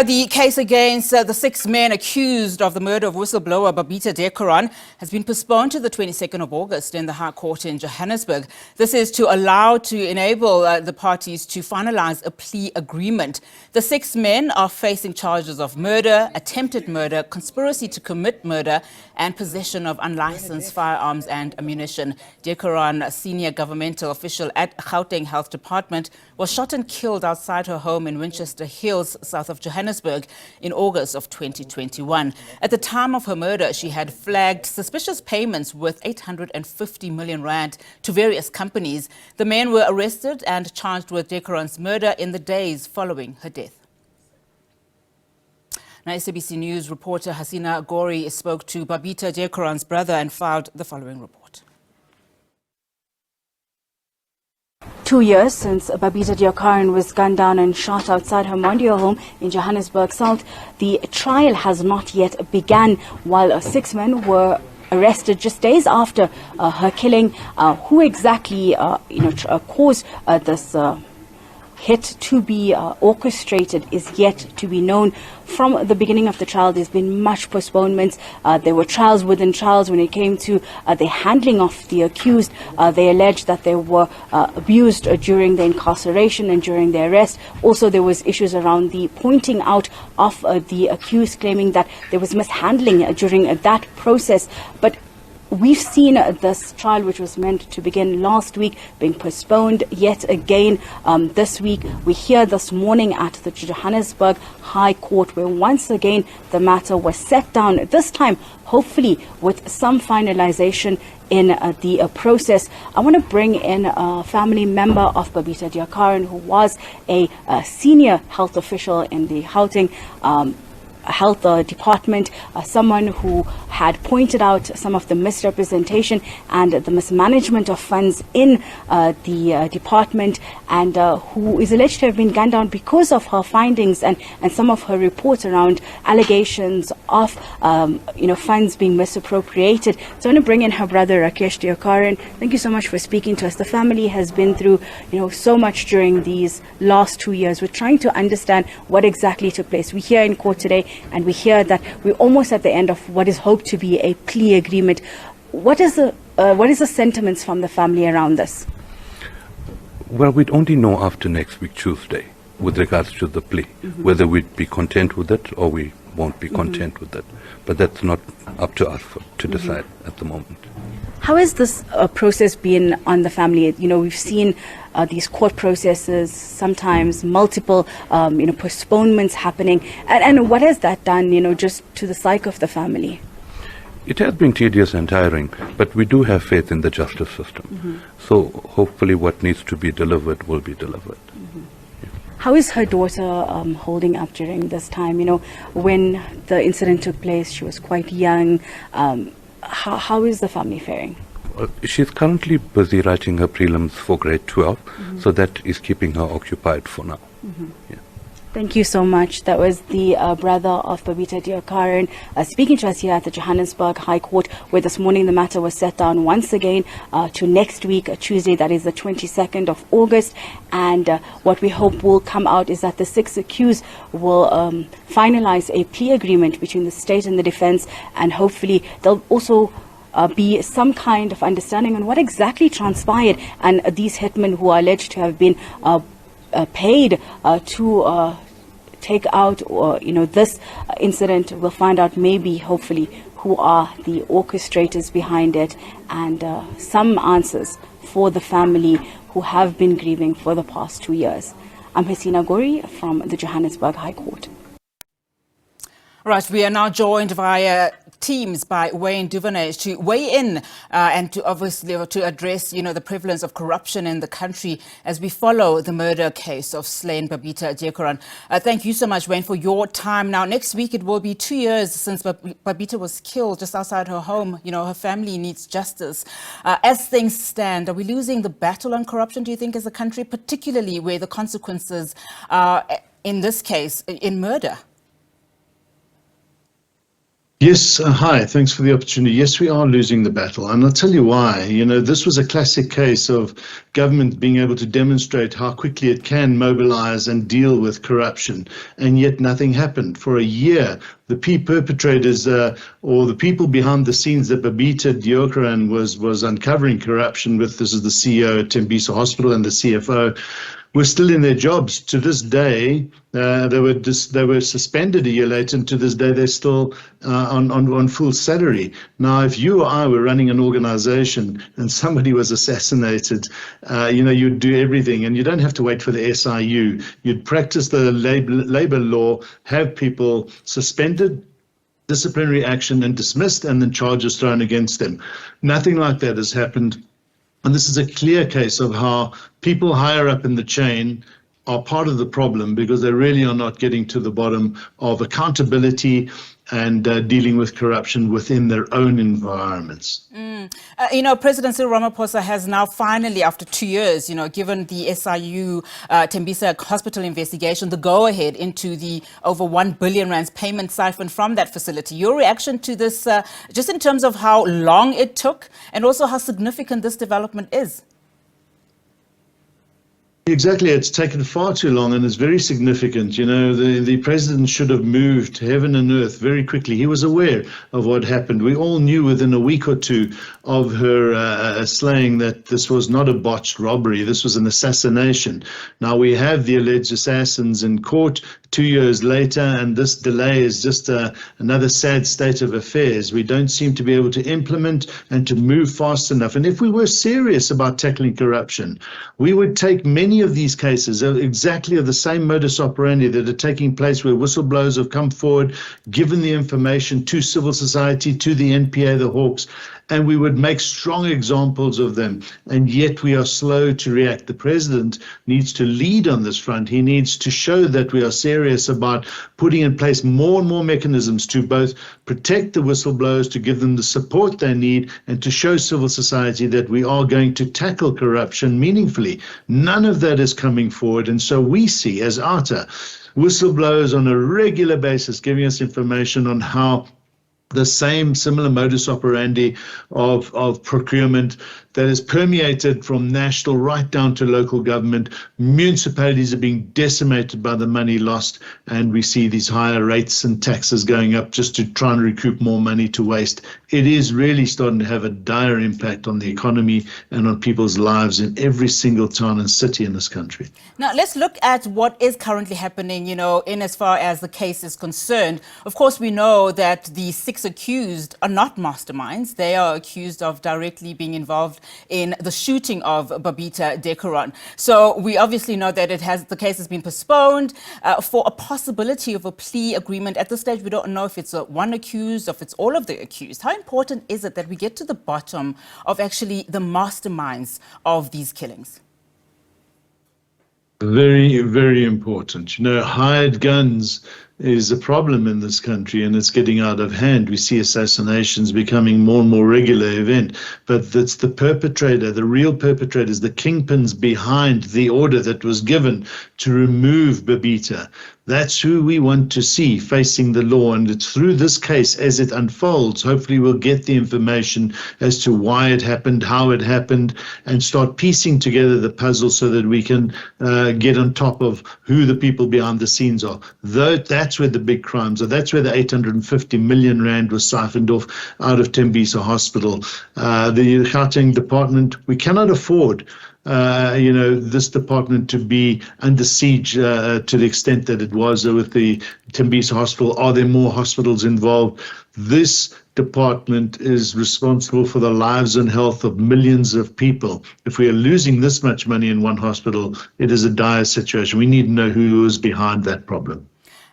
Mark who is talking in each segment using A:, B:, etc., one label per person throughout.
A: The case against the 6 men accused of the murder of whistleblower Babita Deokaran has been postponed to the 22nd of August in the High Court in Johannesburg. This is to enable the parties to finalise a plea agreement. The 6 men are facing charges of murder, attempted murder, conspiracy to commit murder and possession of unlicensed firearms and ammunition. Deokaran, a senior governmental official at Gauteng Health Department, was shot and killed outside her home in Winchester Hills, south of Johannesburg, in August of 2021. At the time of her murder, she had flagged suspicious payments worth 850 million rand to various companies. The men were arrested and charged with Deokaran's murder in the days following her death. Now, SABC News reporter Hasina Gori spoke to Babita Deokaran's brother and filed the following report.
B: 2 years since Babita Deokaran was gunned down and shot outside her Mondio home in Johannesburg South, the trial has not yet begun, while 6 men were arrested just days after her killing. Who exactly caused this hit to be orchestrated is yet to be known. From the beginning of the trial, there's been much postponements. There were trials within trials when it came to the handling of the accused. They alleged that they were abused during the incarceration and during the arrest. Also, there was issues around the pointing out of the accused, claiming that there was mishandling during that process. But we've seen this trial, which was meant to begin last week, being postponed yet again this week. We hear this morning at the Johannesburg High Court, where once again the matter was set down, this time hopefully with some finalization in the process. I want to bring in a family member of Babita Deokaran, who was a senior health official in the Gauteng Health Department, someone who had pointed out some of the misrepresentation and the mismanagement of funds in the department, and who is alleged to have been gunned down because of her findings and some of her reports around allegations of funds being misappropriated. So I want to bring in her brother Rakesh Deokaran. Thank you so much for speaking to us. The family has been through so much during these last 2 years. We're trying to understand what exactly took place. We're here in court today, and we hear that we're almost at the end of what is hoped to be a plea agreement. What is the sentiments from the family around this?
C: Well, we'd only know after next week, Tuesday, with regards to the plea, whether we'd be content with it or we won't be content with it. But that's not up to us to decide at the moment.
B: How has this process been on the family? We've seen these court processes, sometimes multiple, postponements happening. And what has that done, just to the psyche of the family?
C: It has been tedious and tiring, but we do have faith in the justice system. So hopefully what needs to be delivered will be delivered.
B: How is her daughter holding up during this time? When the incident took place, she was quite young. How is the family faring?
C: She's currently busy writing her prelims for grade 12, so that is keeping her occupied for now. Yeah.
B: Thank you so much. That was the brother of Babita Deokaran speaking to us here at the Johannesburg High Court, where this morning the matter was set down once again to next week, Tuesday, that is the 22nd of August. And what we hope will come out is that the 6 accused will finalize a plea agreement between the state and the defense, and hopefully there'll also be some kind of understanding on what exactly transpired, and these hitmen who are alleged to have been paid to take out this incident. We'll find out, maybe, hopefully, who are the orchestrators behind it, and some answers for the family who have been grieving for the past 2 years. I'm Hasina Gori from the Johannesburg High Court.
A: Right, we are now joined via Teams by Duvenage to weigh in and to obviously to address, the prevalence of corruption in the country as we follow the murder case of SLAIN Babita Doekoran. Thank you so much, Wayne, for your time. Now, next week it will be 2 years since Babita was killed just outside her home. Her family needs justice. As things stand, are we losing the battle on corruption, do you think, as a country, particularly where the consequences are, in this case, in murder?
D: Yes, hi. Thanks for the opportunity. Yes, we are losing the battle, and I'll tell you why. This was a classic case of government being able to demonstrate how quickly it can mobilize and deal with corruption, and yet nothing happened. For a year, the perpetrators or the people behind the scenes that Babita Deokaran was uncovering corruption with, this is the CEO at Tembisa Hospital and the CFO, were still in their jobs. To this day, they were suspended a year later, and to this day they're still on full salary. Now, if you or I were running an organization and somebody was assassinated, you'd do everything, and you don't have to wait for the SIU. You'd practice the labor law, have people suspended, disciplinary action, and dismissed, and then charges thrown against them. Nothing like that has happened. And this is a clear case of how people higher up in the chain are part of the problem, because they really are not getting to the bottom of accountability and dealing with corruption within their own environments.
A: President Cyril Ramaphosa has now finally, after 2 years, given the SIU Tembisa Hospital investigation the go-ahead into the over 1 billion rands payment siphoned from that facility. Your reaction to this, just in terms of how long it took and also how significant this development is?
D: Exactly. It's taken far too long, and it's very significant. The president should have moved heaven and earth very quickly. He was aware of what happened. We all knew within a week or two of her slaying that this was not a botched robbery. This was an assassination. Now we have the alleged assassins in court 2 years later, and this delay is just another sad state of affairs. We don't seem to be able to implement and to move fast enough. And if we were serious about tackling corruption, we would take many of these cases exactly of the same modus operandi that are taking place, where whistleblowers have come forward, given the information to civil society, to the NPA, the Hawks, and we would make strong examples of them. And yet we are slow to react. The president needs to lead on this front. He needs to show that we are serious about putting in place more and more mechanisms to both protect the whistleblowers, to give them the support they need, and to show civil society that we are going to tackle corruption meaningfully. None of that is coming forward. And so we see, as ARTA, whistleblowers on a regular basis giving us information on how the same similar modus operandi of procurement that is permeated from national right down to local government. Municipalities are being decimated by the money lost, and we see these higher rates and taxes going up just to try and recoup more money to waste. It is really starting to have a dire impact on the economy and on people's lives in every single town and city in this country.
A: Now, let's look at what is currently happening, in as far as the case is concerned. Of course, we know that the 6 accused are not masterminds. They are accused of directly being involved in the shooting of Babita Deokaran. So we obviously know that the case has been postponed for a possibility of a plea agreement. At this stage, we don't know if it's one accused, or if it's all of the accused. How important is it that we get to the bottom of actually the masterminds of these killings?
D: Very, very important. Hired guns is a problem in this country, and it's getting out of hand. We see assassinations becoming more and more regular event, but it's the perpetrator, the real perpetrators, the kingpins behind the order that was given to remove Babita. That's who we want to see facing the law, and it's through this case as it unfolds. Hopefully we'll get the information as to why it happened, how it happened, and start piecing together the puzzle so that we can get on top of who the people behind the scenes are. That's where the big crimes are. That's where the 850 million rand was siphoned off out of Tembisa Hospital. The Gauteng department, we cannot afford this department to be under siege to the extent that it was with the Tembisa Hospital. Are there more hospitals involved? This department is responsible for the lives and health of millions of people. If we are losing this much money in one hospital, it is a dire situation. We need to know who is behind that problem.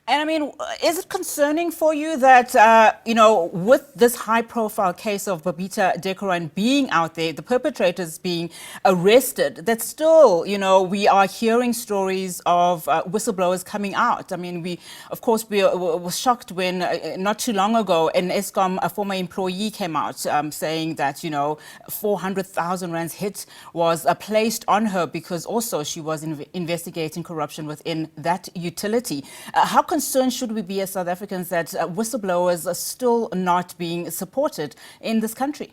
A: And is it concerning for you that, with this high-profile case of Babita Deokaran being out there, the perpetrators being arrested, that still, we are hearing stories of whistleblowers coming out? We were shocked when, not too long ago, an Eskom, a former employee, came out saying that, 400,000 rands hit was placed on her because also she was investigating corruption within that utility. How concerned should we be as South Africans that whistleblowers are still not being supported in this country?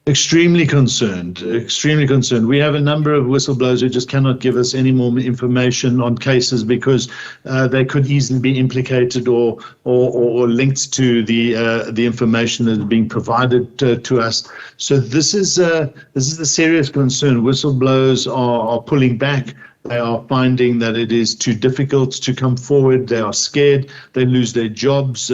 D: Extremely concerned, extremely concerned. We have a number of whistleblowers who just cannot give us any more information on cases because they could easily be implicated or linked to the information that is being provided to us. So this is a serious concern. Whistleblowers are pulling back. They are finding that it is too difficult to come forward. They are scared. They lose their jobs.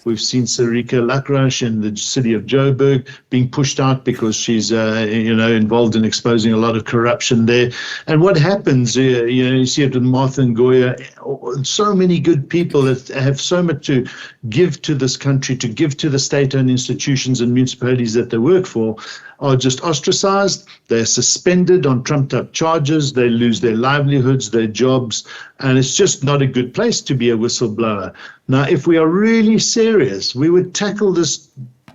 D: We've seen Sarika Lakrash in the city of Joburg being pushed out because she's, involved in exposing a lot of corruption there. And what happens, you see it with Martha and Goya, so many good people that have so much to give to this country, to give to the state-owned institutions and municipalities that they work for, are just ostracized. They're suspended on trumped-up charges. They lose their livelihoods, their jobs, and it's just not a good place to be a whistleblower. Now, if we are really serious, we would tackle this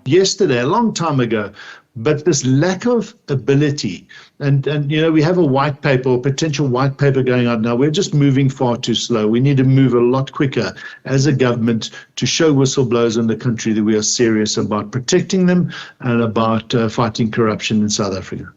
D: yesterday, a long time ago. But this lack of ability, and we have a white paper, or potential white paper going on now. We're just moving far too slow. We need to move a lot quicker as a government to show whistleblowers in the country that we are serious about protecting them and about fighting corruption in South Africa.